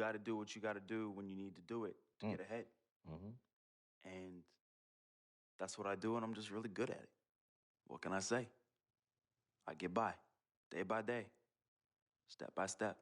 got to do what you got to do when you need to do it to get ahead. And that's what I do, and I'm just really good at it. What can I say? I get by, day by day, step by step.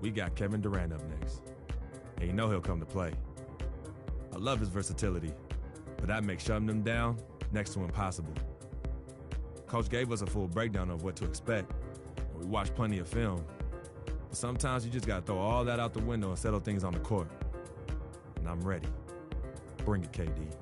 We got Kevin Durant up next. And you know he'll come to play. I love his versatility, but that makes shutting him down next to impossible. Coach gave us a full breakdown of what to expect. We watched plenty of film. But sometimes you just got to throw all that out the window and settle things on the court. And I'm ready. Bring it, KD.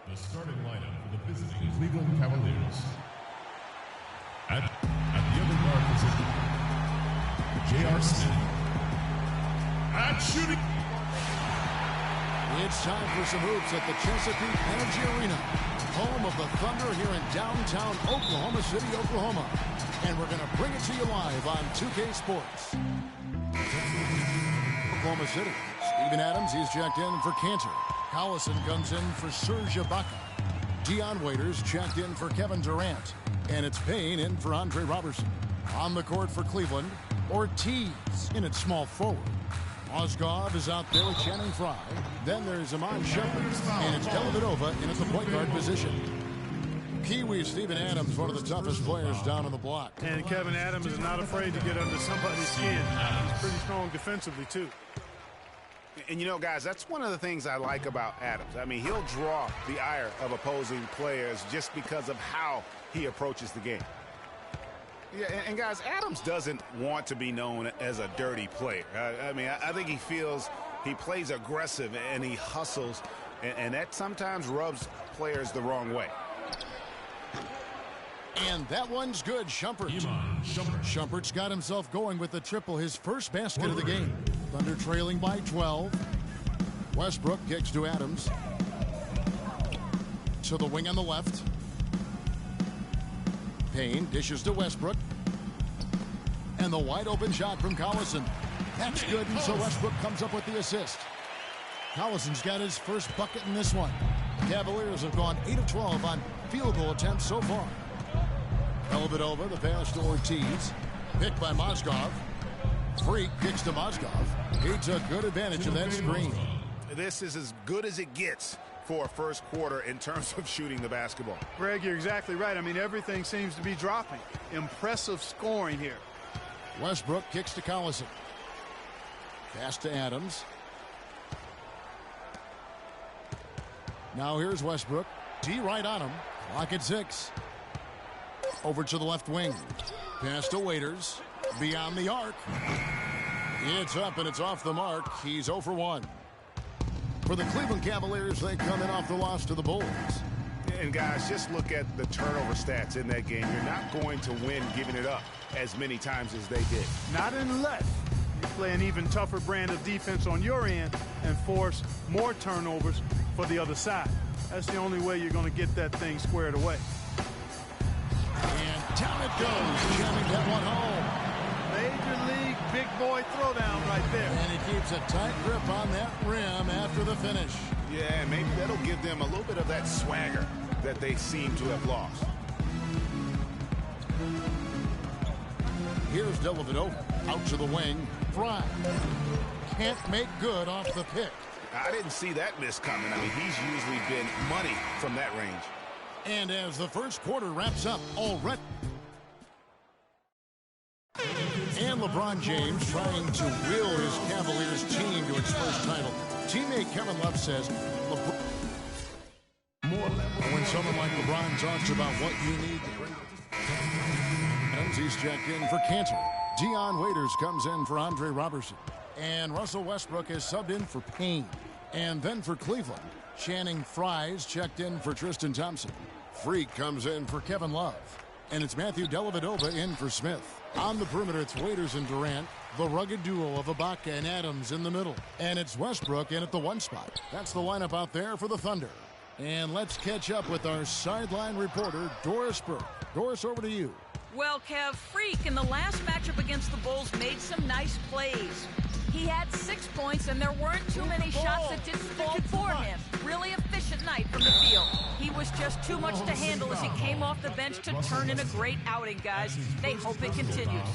The starting lineup for the visiting Cleveland Cavaliers. At the other guard position, J.R. Smith. At shooting. It's time for some hoops at the Chesapeake Energy Arena, home of the Thunder here in downtown Oklahoma City, Oklahoma. And we're going to bring it to you live on 2K Sports. Oklahoma City. Steven Adams, he's checked in for Cantor. Collison comes in for Serge Ibaka. Dion Waiters checked in for Kevin Durant. And it's Payne in for Andre Robertson. On the court for Cleveland, Ortiz in at small forward. Mozgov is out there with Channing Frye. Then there's Iman Shumpert. And it's Dellavedova in at the point guard position. Kiwi Steven Adams, one of the toughest players down on the block. And Kevin Adams is not afraid to get under somebody's skin. He's pretty strong defensively, too. And, you know, guys, that's one of the things I like about Adams. I mean, he'll draw the ire of opposing players just because of how he approaches the game. Yeah, and guys, Adams doesn't want to be known as a dirty player. I mean, I think he feels he plays aggressive and he hustles, and that sometimes rubs players the wrong way. And that one's good, Shumpert. Shumpert's got himself going with the triple, his first basket of the game. Thunder trailing by 12. Westbrook kicks to Adams. To the wing on the left. Payne dishes to Westbrook. And the wide open shot from Collison. That's good, and so Westbrook comes up with the assist. Collison's got his first bucket in this one. The Cavaliers have gone 8 of 12 on field goal attempts so far. Dellavedova, the pass to Ortiz. Picked by Mozgov. Freak kicks to Mozgov. He took good advantage of that screen. This is as good as it gets for a first quarter in terms of shooting the basketball. Greg, you're exactly right. I mean, everything seems to be dropping. Impressive scoring here. Westbrook kicks to Collison. Pass to Adams. Now here's Westbrook. D right on him. Clock at 6. Over to the left wing. Pass to Waiters. Beyond the arc. It's up and it's off the mark. He's 0 for 1. For the Cleveland Cavaliers, they come in off the loss to the Bulls. And guys, just look at the turnover stats in that game. You're not going to win giving it up as many times as they did. Not unless you play an even tougher brand of defense on your end and force more turnovers for the other side. That's the only way you're going to get that thing squared away. And down it goes. Jamming that one home. Major league big boy throwdown right there. And he keeps a tight grip on that rim after the finish. Yeah, maybe that'll give them a little bit of that swagger that they seem to have lost. Here's Dellavedova out to the wing. Fry can't make good off the pick. I didn't see that miss coming. I mean, he's usually been money from that range. And as the first quarter wraps up already. And LeBron James trying to will his Cavaliers team to its first title. Teammate Kevin Love says, when someone like LeBron talks about what you need to bring. He's checked in for Cantor. Dion Waiters comes in for Andre Robertson. And Russell Westbrook is subbed in for Payne. And then for Cleveland, Channing Frye's checked in for Tristan Thompson. Freak comes in for Kevin Love. And it's Matthew Dellavedova in for Smith. On the perimeter, it's Waiters and Durant. The rugged duo of Ibaka and Adams in the middle. And it's Westbrook in at the 1 spot. That's the lineup out there for the Thunder. And let's catch up with our sideline reporter, Doris Burke. Doris, over to you. Well, Kev, Freak in the last matchup against the Bulls made some nice plays. He had 6 points, and there weren't too many shots that didn't fall for him. Really efficient night from the field. He was just too much to handle as he came off the bench to turn in a great outing, guys. They hope it continues.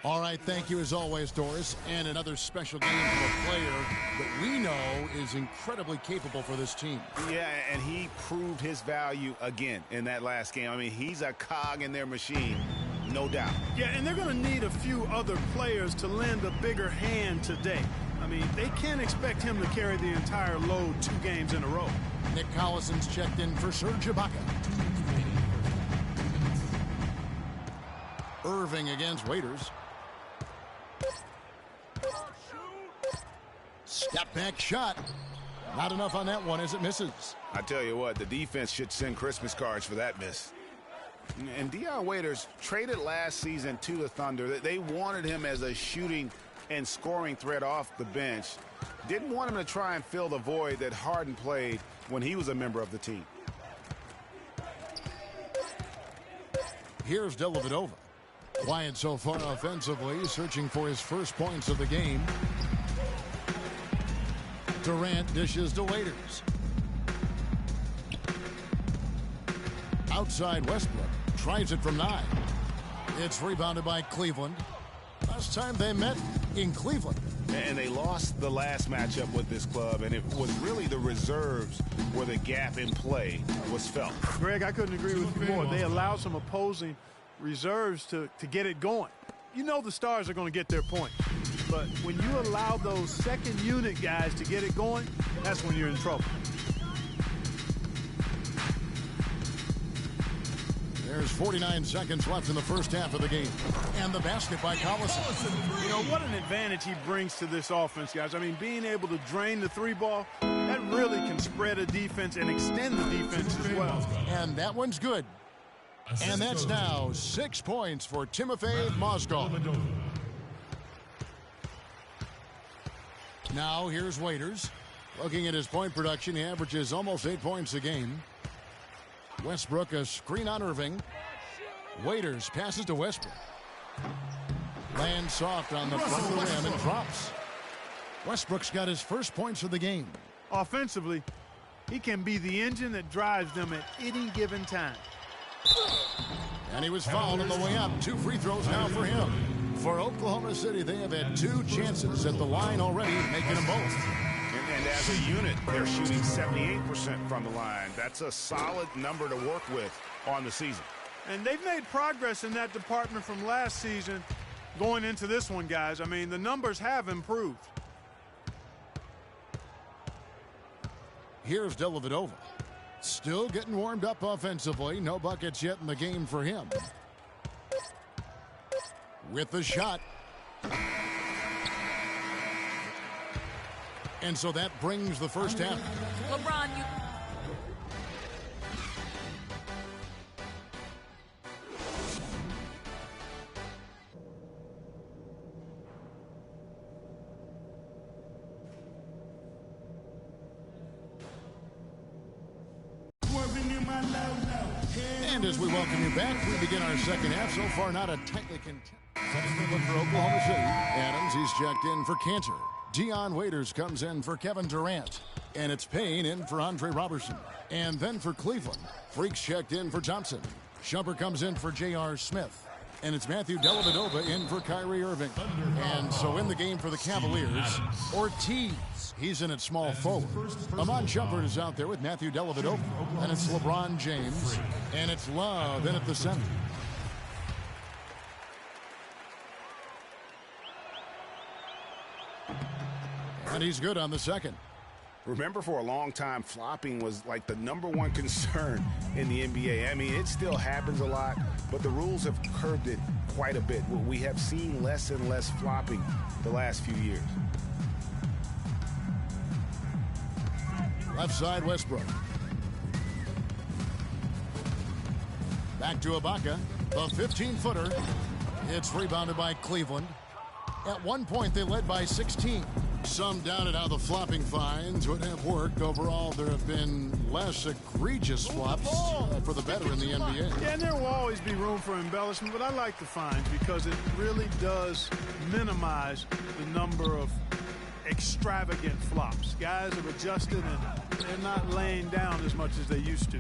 All right, thank you as always, Doris. And another special game from a player that we know is incredibly capable for this team. Yeah, and he proved his value again in that last game. I mean, he's a cog in their machine, no doubt. Yeah, and they're going to need a few other players to lend a bigger hand today. I mean, they can't expect him to carry the entire load 2 games in a row. Nick Collison's checked in for Serge Ibaka. Irving against Waiters. Step back shot. Not enough on that one as it misses. I tell you what, the defense should send Christmas cards for that miss. And Dion Waiters traded last season to the Thunder. They wanted him as a shooting and scoring threat off the bench. Didn't want him to try and fill the void that Harden played when he was a member of the team. Here's Dellavedova. Quiet so far offensively, searching for his first points of the game. Durant dishes to Waiters. Outside Westbrook. Tries it from 9. It's rebounded by Cleveland. Last time they met in Cleveland. And they lost the last matchup with this club, and it was really the reserves where the gap in play was felt. Greg, I couldn't agree with you more. They allowed some opposing reserves to get it going. You know the stars are going to get their point. But when you allow those second unit guys to get it going, that's when you're in trouble. There's 49 seconds left in the first half of the game. And the basket by Collison. You know, what an advantage he brings to this offense, guys. I mean, being able to drain the 3-ball, that really can spread a defense and extend the defense as well. And that one's good. And that's now 6 points for Timofey Mozgov. Now here's Waiters. Looking at his point production, he averages almost 8 points a game. Westbrook a screen on Irving. Waiters passes to Westbrook. Lands soft on the front of the rim and drops. Westbrook's got his first points of the game. Offensively, he can be the engine that drives them at any given time. And he was fouled on the way up. 2 free throws now for him. For Oklahoma City, they have had 2 chances at the line already, making them both. And as a unit, they're shooting 78% from the line. That's a solid number to work with on the season. And they've made progress in that department from last season going into this one, guys. I mean, the numbers have improved. Here's Dellavedova. Still getting warmed up offensively. No buckets yet in the game for him. With the shot. And so that brings the first half. LeBron, you... And as we welcome you back, we begin our second half. So far, not a tightly contested look for Oklahoma City. Adams, he's checked in for Cantor. Dion Waiters comes in for Kevin Durant. And it's Payne in for Andre Robertson. And then for Cleveland, Freaks checked in for Thompson. Shumpert comes in for J.R. Smith. And it's Matthew Dellavedova in for Kyrie Irving. And so in the game for the Cavaliers, Ortiz. He's in at small forward. Amon Shumpert is out there with Matthew Dellavedova. And it's LeBron James. And it's Love in at the center. And he's good on the second. Remember, for a long time, flopping was like the #1 concern in the NBA. I mean, it still happens a lot, but the rules have curbed it quite a bit. We have seen less and less flopping the last few years. Left side, Westbrook. Back to Ibaka. A 15-footer. It's rebounded by Cleveland. At one point, they led by 16. Some doubted how the flopping fines would have worked. Overall, there have been less egregious flops for the better in the NBA. Yeah, and there will always be room for embellishment, but I like the fines because it really does minimize the number of extravagant flops. Guys have adjusted and they're not laying down as much as they used to.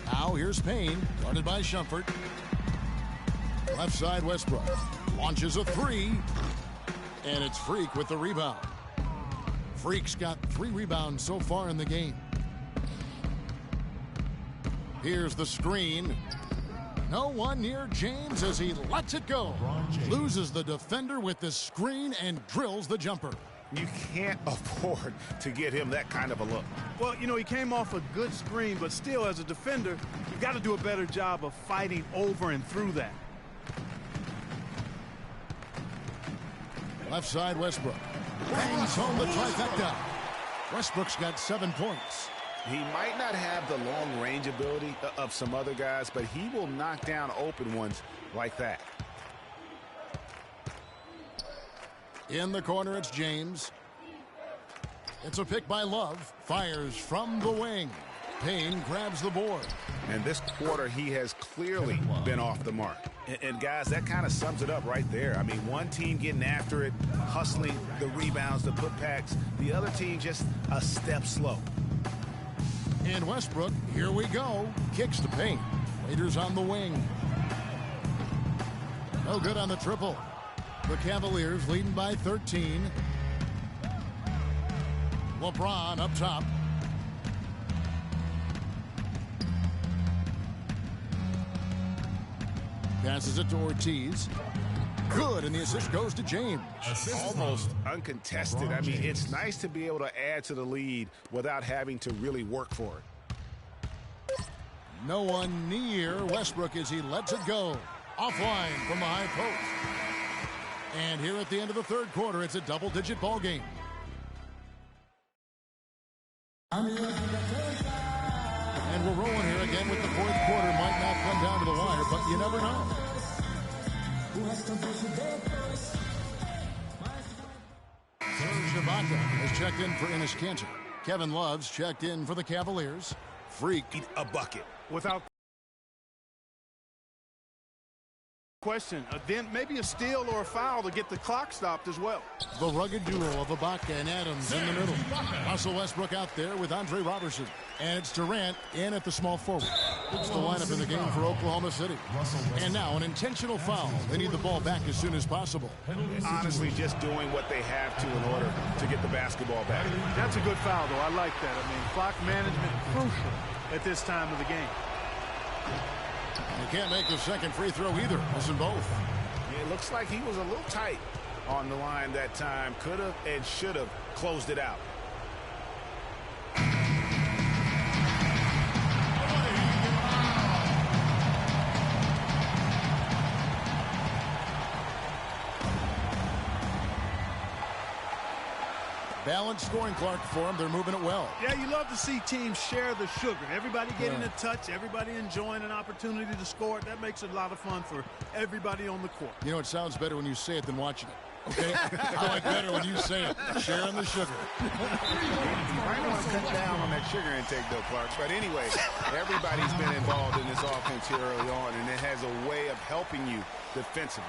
Now here's Payne, guarded by Shumpert. Left side, Westbrook. Launches a three. And it's Freak with the rebound. Freak's got 3 rebounds so far in the game. Here's the screen. No one near James as he lets it go. Loses the defender with the screen and drills the jumper. You can't afford to get him that kind of a look. Well, you know, he came off a good screen, but still, as a defender, you've got to do a better job of fighting over and through that. Left side, Westbrook. Bangs home the trifecta. Westbrook's got 7 points. He might not have the long range ability of some other guys, but he will knock down open ones like that. In the corner, it's James. It's a pick by Love. Fires from the wing. Payne grabs the board. And this quarter, he has clearly been off the mark. And guys, that kind of sums it up right there. I mean, one team getting after it, hustling the rebounds, the putbacks. The other team just a step slow. And Westbrook, here we go. Kicks to Payne. Raiders on the wing. No good on the triple. The Cavaliers leading by 13. LeBron up top. Passes it to Ortiz. Good, and the assist goes to James. Almost uncontested. I mean, it's nice to be able to add to the lead without having to really work for it. No one near Westbrook as he lets it go. Offline from the high post. And here at the end of the third quarter, it's a double-digit ball game. And we're rolling here again with the fourth quarter. Might not come down to the wire, but you never know. Serge Ibaka has checked in for Enes Kanter. Kevin Love's checked in for the Cavaliers. Freak a bucket. Without question, then maybe a steal or a foul to get the clock stopped as well. The rugged duo of Ibaka and Adams in the middle. Russell Westbrook out there with Andre Robertson. And it's Durant in at the small forward. It's the lineup in the game for Oklahoma City. And now an intentional foul. They need the ball back as soon as possible. Honestly, just doing what they have to in order to get the basketball back. That's a good foul, though. I like that. I mean, clock management crucial at this time of the game. You can't make the second free throw either. Missing both. It looks like he was a little tight on the line that time. Could have and should have closed it out. Balanced scoring, Clark, for them. They're moving it well. Yeah, you love to see teams share the sugar. Everybody getting a touch, everybody enjoying an opportunity to score. That makes it a lot of fun for everybody on the court. You know, it sounds better when you say it than watching it. Okay? I like better when you say it. Sharing the sugar. You might want to cut down on that sugar intake, though, Clark. But anyway, everybody's been involved in this offense here early on, and it has a way of helping you defensively.